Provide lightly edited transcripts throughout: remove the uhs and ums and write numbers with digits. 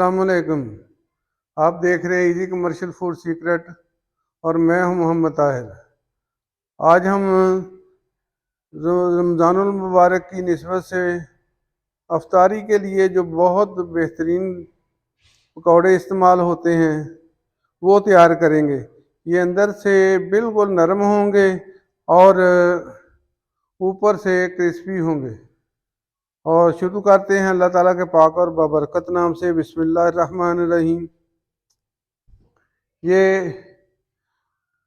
अस्सलाम वालेकुम। आप देख रहे हैं इजी कमर्शियल फूड सीक्रेट और मैं हूं मोहम्मद ताहिर। आज हम रमज़ानुल मुबारक की निस्बत से अफ्तारी के लिए जो बहुत बेहतरीन पकौड़े इस्तेमाल होते हैं वो तैयार करेंगे। ये अंदर से बिल्कुल नरम होंगे और ऊपर से क्रिस्पी होंगे। और शुरू करते हैं अल्लाह ताला के पाक और बाबरकत नाम से। बिस्मिल्लाहिर्रहमानिर्रहीम। ये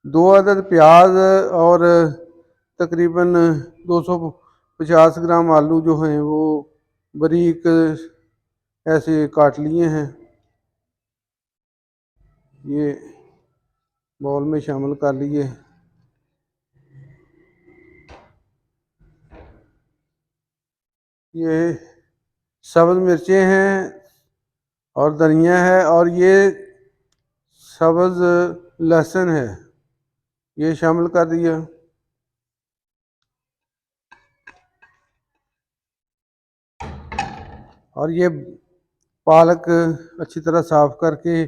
2 अदद प्याज और तकरीबन 250 ग्राम आलू जो हैं वो बारीक ऐसे काट लिए हैं। ये बाउल में शामिल कर लिए। ये सब्ज़ मिर्चें हैं और धनिया है और ये सब्ज़ लहसुन है, ये शामिल कर दिया। और ये पालक अच्छी तरह साफ़ करके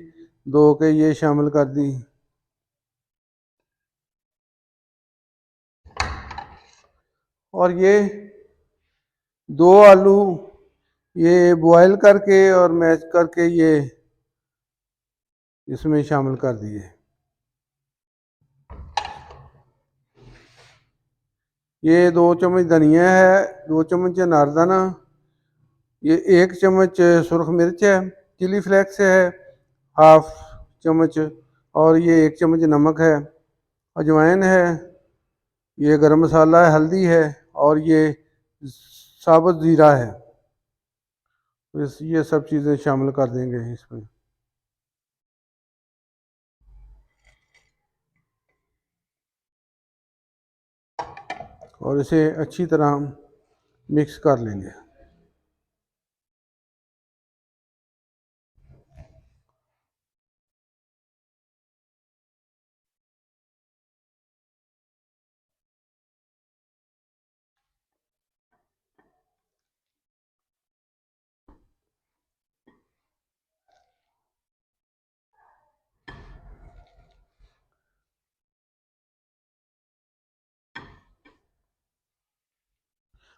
धो के ये शामिल कर दी। और ये 2 आलू ये बॉयल करके और मैश करके ये इसमें शामिल कर दिए। ये 2 चम्मच धनिया है, 2 चम्मच अनारदाना, ये 1 चम्मच सुरख मिर्च है, चिली फ्लेक्स है हाफ चम्मच, और ये 1 चम्मच नमक है, अजवाइन है, ये गरम मसाला है, हल्दी है और ये साबुत ज़ीरा है। ये सब चीज़ें शामिल कर देंगे इसमें। और इसे अच्छी तरह मिक्स कर लेंगे।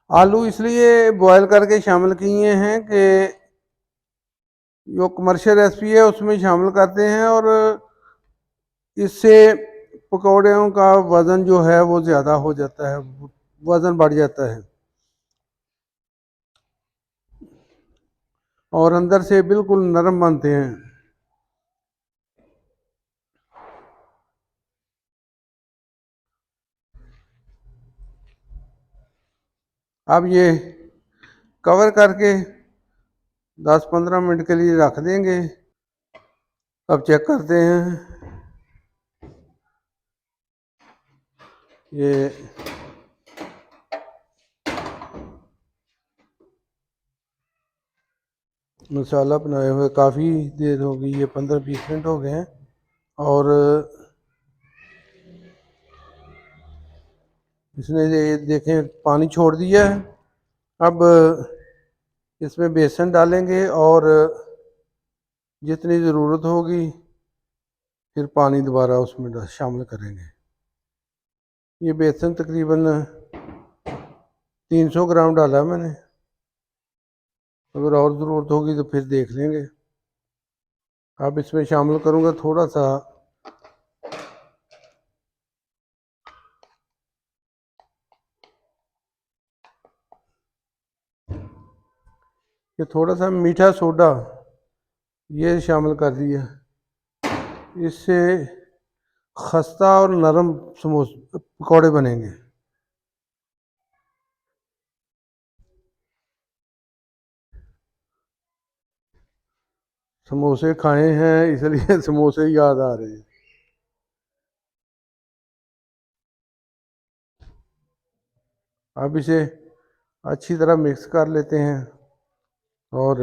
आलू इसलिए बॉयल करके शामिल किए हैं कि जो कमर्शियल रेसिपी है उसमें शामिल करते हैं और इससे पकौड़ों का वज़न जो है वो ज़्यादा हो जाता है, वज़न बढ़ जाता है और अंदर से बिल्कुल नरम बनते हैं। अब ये कवर करके 10-15 मिनट के लिए रख देंगे। अब चेक करते हैं। ये मसाला बनाए हुए काफ़ी देर हो गई, ये 15-20 मिनट हो गए हैं और इसने ये देखें पानी छोड़ दिया है। अब इसमें बेसन डालेंगे और जितनी ज़रूरत होगी फिर पानी दोबारा उसमें शामिल करेंगे। ये बेसन तकरीबन 300 ग्राम डाला मैंने, अगर और ज़रूरत होगी तो फिर देख लेंगे। अब इसमें शामिल करूँगा थोड़ा सा मीठा सोडा, ये शामिल कर दिया। इससे खस्ता और नरम पकौड़े बनेंगे। समोसे खाए हैं इसलिए समोसे याद आ रहे हैं। अब इसे अच्छी तरह मिक्स कर लेते हैं और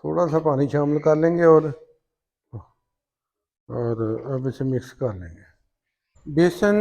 थोड़ा सा पानी शामिल कर लेंगे और अब इसे मिक्स कर लेंगे। बेसन